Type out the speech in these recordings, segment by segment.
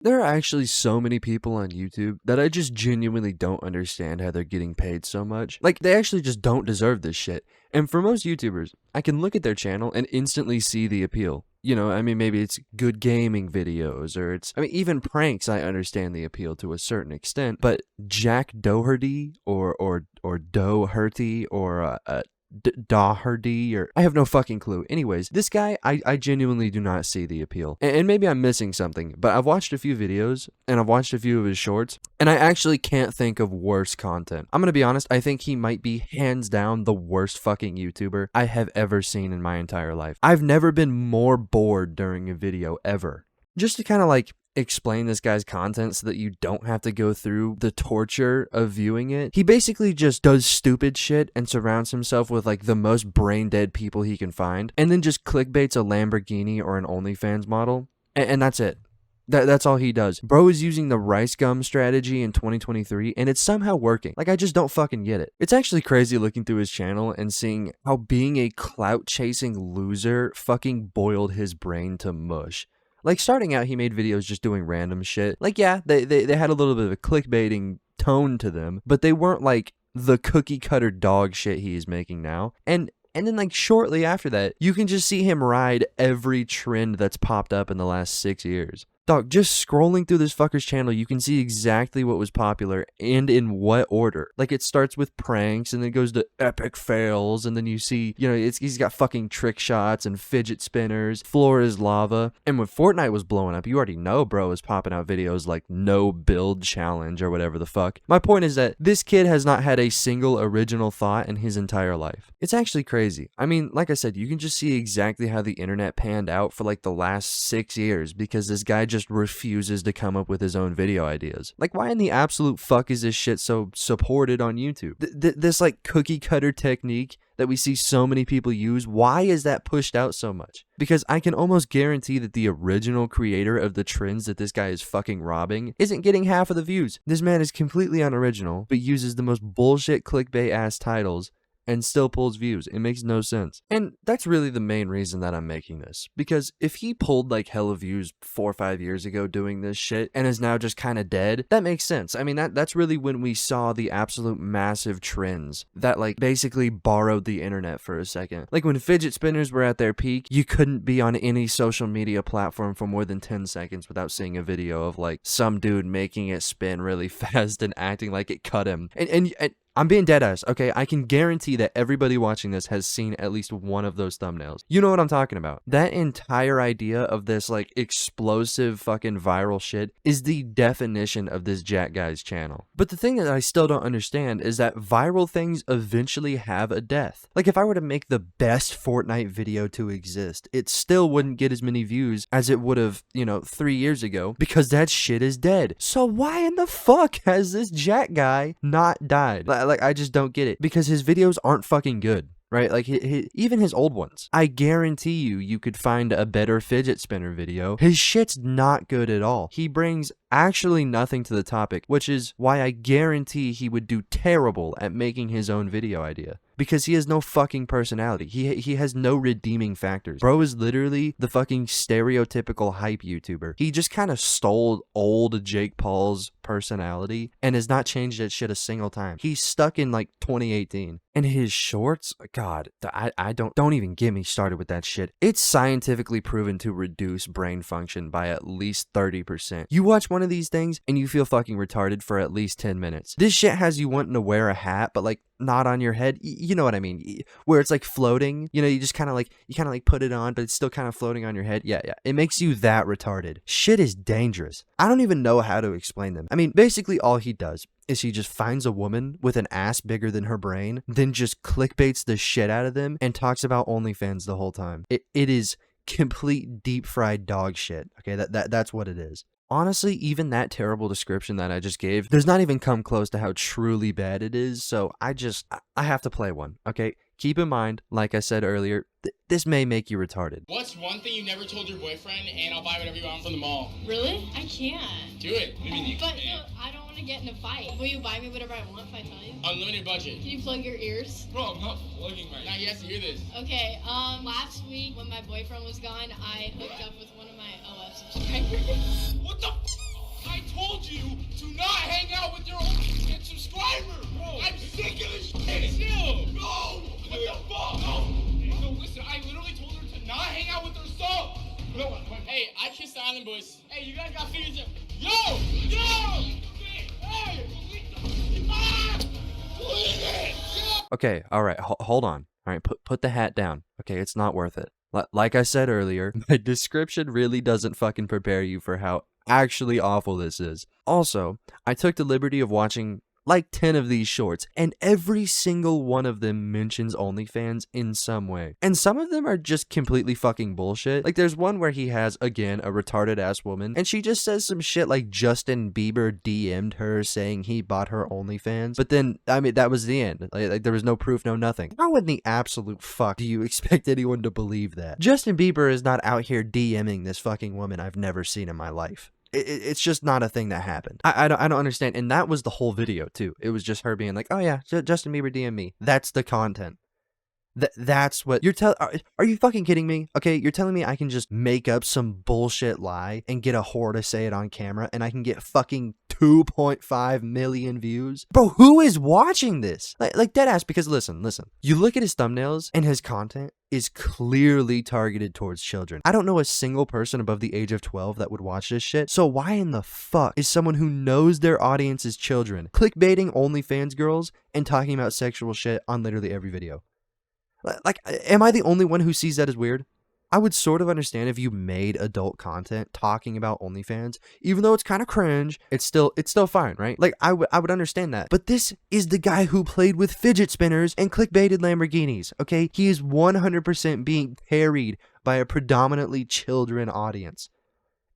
There are actually so many people on YouTube that I just genuinely don't understand how they're getting paid so much. Like, they actually just don't deserve this shit. And for most YouTubers, I can look at their channel and instantly see the appeal. You know, I mean, maybe it's good gaming videos, or even pranks, I understand the appeal to a certain extent. But Jack Doherty, or Doherty, or Doherty, or I have no fucking clue. Anyways, this guy, I genuinely do not see the appeal. And maybe I'm missing something, but I've watched a few videos and I've watched a few of his shorts, and I actually can't think of worse content. I'm gonna be honest, I think he might be hands down the worst fucking YouTuber I have ever seen in my entire life. I've never been more bored during a video ever. Just to kind of like explain this guy's content so that you don't have to go through the torture of viewing it. He basically just does stupid shit and surrounds himself with like the most brain dead people he can find, and then just clickbaits a Lamborghini or an OnlyFans model, and that's it. That's all he does. Bro is using the rice gum strategy in 2023, and it's somehow working. Like, I just don't fucking get it. It's actually crazy looking through his channel and seeing how being a clout-chasing loser fucking boiled his brain to mush. Like, starting out, he made videos just doing random shit. Like, yeah, they had a little bit of a clickbaiting tone to them, but they weren't like the cookie-cutter dog shit he is making now. And then, like, shortly after that, you can just see him ride every trend that's popped up in the last 6 years. Dog, just scrolling through this fucker's channel, you can see exactly what was popular and in what order. Like, it starts with pranks and then goes to epic fails, and then you see, you know, he's got fucking trick shots and fidget spinners, floor is lava. And when Fortnite was blowing up, you already know bro was popping out videos like no build challenge or whatever the fuck. My point is that this kid has not had a single original thought in his entire life. It's actually crazy. I mean, like I said, you can just see exactly how the internet panned out for like the last 6 years because this guy just refuses to come up with his own video ideas. Like, why in the absolute fuck is this shit so supported on YouTube? This like cookie cutter technique that we see so many people use, why is that pushed out so much? Because I can almost guarantee that the original creator of the trends that this guy is fucking robbing isn't getting half of the views. This man is completely unoriginal, but uses the most bullshit clickbait ass titles and still pulls views. It makes no sense. And that's really the main reason that I'm making this. Because if he pulled like hella views 4 or 5 years ago doing this shit and is now just kind of dead, that makes sense. I mean, that's really when we saw the absolute massive trends that like basically borrowed the internet for a second. Like when fidget spinners were at their peak, you couldn't be on any social media platform for more than 10 seconds without seeing a video of like some dude making it spin really fast and acting like it cut him. And I'm being deadass, okay? I can guarantee that everybody watching this has seen at least one of those thumbnails. You know what I'm talking about. That entire idea of this, like, explosive fucking viral shit is the definition of this Jack guy's channel. But the thing that I still don't understand is that viral things eventually have a death. Like, if I were to make the best Fortnite video to exist, it still wouldn't get as many views as it would have, 3 years ago, because that shit is dead. So why in the fuck has this Jack guy not died? Like, I just don't get it, because his videos aren't fucking good, right? Like, even his old ones. I guarantee you could find a better fidget spinner video. His shit's not good at all. He brings actually nothing to the topic, which is why I guarantee he would do terrible at making his own video idea. Because he has no fucking personality. He has no redeeming factors. Bro is literally the fucking stereotypical hype YouTuber. He just kind of stole old Jake Paul's personality and has not changed that shit a single time. He's stuck in like 2018. And his shorts, God, I don't even get me started with that shit. It's scientifically proven to reduce brain function by at least 30%. You watch one of these things and you feel fucking retarded for at least 10 minutes. This shit has you wanting to wear a hat, but like not on your head. You know what I mean? Where it's like floating. You just kind of like put it on, but it's still kind of floating on your head. Yeah. It makes you that retarded. Shit is dangerous. I don't even know how to explain them. I mean, basically all he does is he just finds a woman with an ass bigger than her brain, then just clickbaits the shit out of them and talks about OnlyFans the whole time. It is complete deep fried dog shit. Okay, that's what it is. Honestly, even that terrible description that I just gave does not even come close to how truly bad it is, so I have to play one, okay? Keep in mind, like I said earlier, this may make you retarded. What's one thing you never told your boyfriend, and I'll buy whatever you want from the mall? Really? I can't. Do it. What do you mean you But can't? no, I don't want to get in a fight. Will you buy me whatever I want if I tell you? Unlimited budget. Can you plug your ears? Bro, I'm not plugging right now. Now he has to hear this. Okay, last week when my boyfriend was gone, I hooked up with one of my OF subscribers. What the f? got fingers in. Yo! Hey! Ah! Leave it! Okay, all right, hold on. All right, put the hat down. Okay, it's not worth it. Like I said earlier, my description really doesn't fucking prepare you for how actually awful this is. Also, I took the liberty of watching like 10 of these shorts, and every single one of them mentions OnlyFans in some way. And some of them are just completely fucking bullshit. Like there's one where he has, again, a retarded ass woman, and she just says some shit like Justin Bieber DM'd her saying he bought her OnlyFans. But then, I mean, that was the end. Like there was no proof, no nothing. How in the absolute fuck do you expect anyone to believe that? Justin Bieber is not out here DMing this fucking woman I've never seen in my life. It's just not a thing that happened. I don't understand. And that was the whole video too. It was just her being like, oh yeah, Justin Bieber DM me. That's the content. That's what you're are you fucking kidding me? Okay, you're telling me I can just make up some bullshit lie and get a whore to say it on camera and I can get fucking 2.5 million views? Bro, who is watching this? Like dead ass, because listen. You look at his thumbnails and his content is clearly targeted towards children. I don't know a single person above the age of 12 that would watch this shit. So why in the fuck is someone who knows their audience is children clickbaiting OnlyFans girls and talking about sexual shit on literally every video? Like, am I the only one who sees that as weird? I would sort of understand if you made adult content talking about OnlyFans, even though it's kind of cringe. It's still fine, right? Like I would understand that. But this is the guy who played with fidget spinners and clickbaited Lamborghinis. Okay, he is 100% being carried by a predominantly children audience,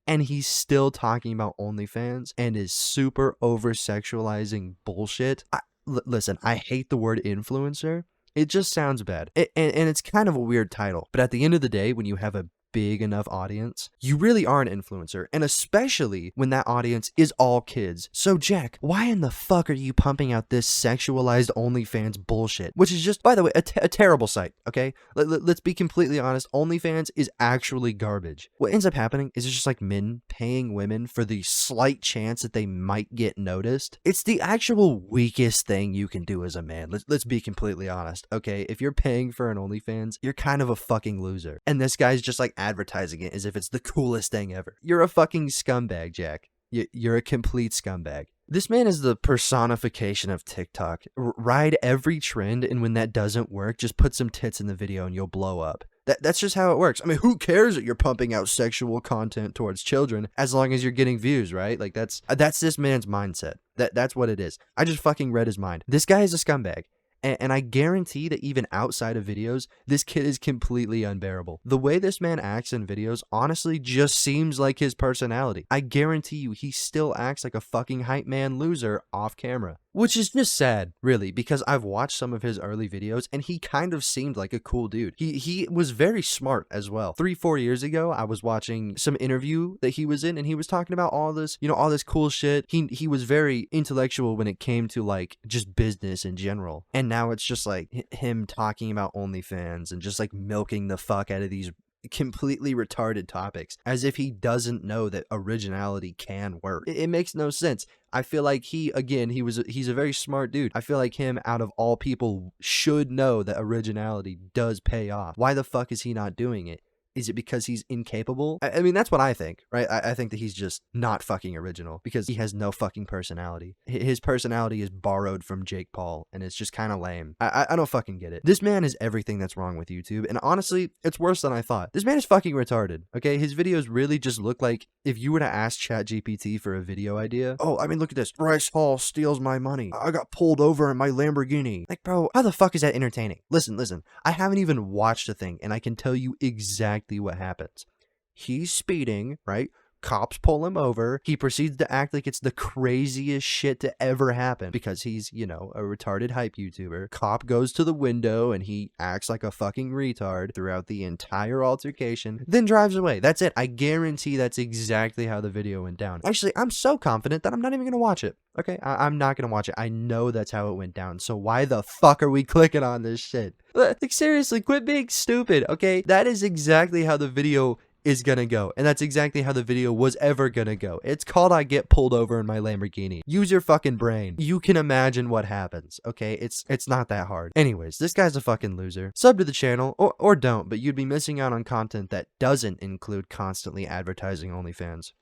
and he's still talking about OnlyFans and is super over sexualizing bullshit. Listen, I hate the word influencer. It just sounds bad. And it's kind of a weird title. But at the end of the day, when you have a big enough audience, you really are an influencer. And especially when that audience is all kids. So Jack, why in the fuck are you pumping out this sexualized OnlyFans bullshit? Which is just, by the way, a terrible site, okay? Let's be completely honest. OnlyFans is actually garbage. What ends up happening is it's just like men paying women for the slight chance that they might get noticed. It's the actual weakest thing you can do as a man. Let's be completely honest, okay? If you're paying for an OnlyFans, you're kind of a fucking loser. And this guy's just like advertising it as if it's the coolest thing ever. You're a fucking scumbag, Jack. You're a complete scumbag. This man is the personification of TikTok. Ride every trend, and when that doesn't work, just put some tits in the video and you'll blow up. That's just how it works. I mean, who cares that you're pumping out sexual content towards children as long as you're getting views, right? Like that's this man's mindset. That's what it is. I just fucking read his mind. This guy is a scumbag. And I guarantee that even outside of videos, this kid is completely unbearable. The way this man acts in videos honestly just seems like his personality. I guarantee you he still acts like a fucking hype man loser off camera. Which is just sad, really, because I've watched some of his early videos and he kind of seemed like a cool dude. He was very smart as well. 3-4 years ago, I was watching some interview that he was in and he was talking about all this, all this cool shit. He was very intellectual when it came to like just business in general. And now it's just like him talking about OnlyFans and just like milking the fuck out of these completely retarded topics as if he doesn't know that originality can work. It makes no sense. I feel like he's a very smart dude. I feel like him, out of all people, should know that originality does pay off. Why the fuck is he not doing it? Is it because he's incapable? I mean, that's what I think, right? I think that he's just not fucking original because he has no fucking personality. His personality is borrowed from Jake Paul, and it's just kind of lame. I don't fucking get it. This man is everything that's wrong with YouTube, and honestly, it's worse than I thought. This man is fucking retarded, okay? His videos really just look like if you were to ask ChatGPT for a video idea. Oh, I mean, look at this. Bryce Hall steals my money. I got pulled over in my Lamborghini. Like, bro, how the fuck is that entertaining? Listen. I haven't even watched the thing, and I can tell you exactly what happens. He's speeding, right? Cops pull him over. He proceeds to act like it's the craziest shit to ever happen because he's, a retarded hype YouTuber. Cop goes to the window and he acts like a fucking retard throughout the entire altercation, then drives away. That's it. I guarantee that's exactly how the video went down. Actually, I'm so confident that I'm not even gonna watch it. Okay, I'm not gonna watch it. I know that's how it went down. So why the fuck are we clicking on this shit? Like, seriously, quit being stupid, okay? That is exactly how the video is gonna go, and that's exactly how the video was ever gonna go. It's called I Get Pulled Over in My Lamborghini. Use your fucking brain. You can imagine what happens, okay? It's not that hard. Anyways, this guy's a fucking loser. Sub to the channel, or don't, but you'd be missing out on content that doesn't include constantly advertising OnlyFans.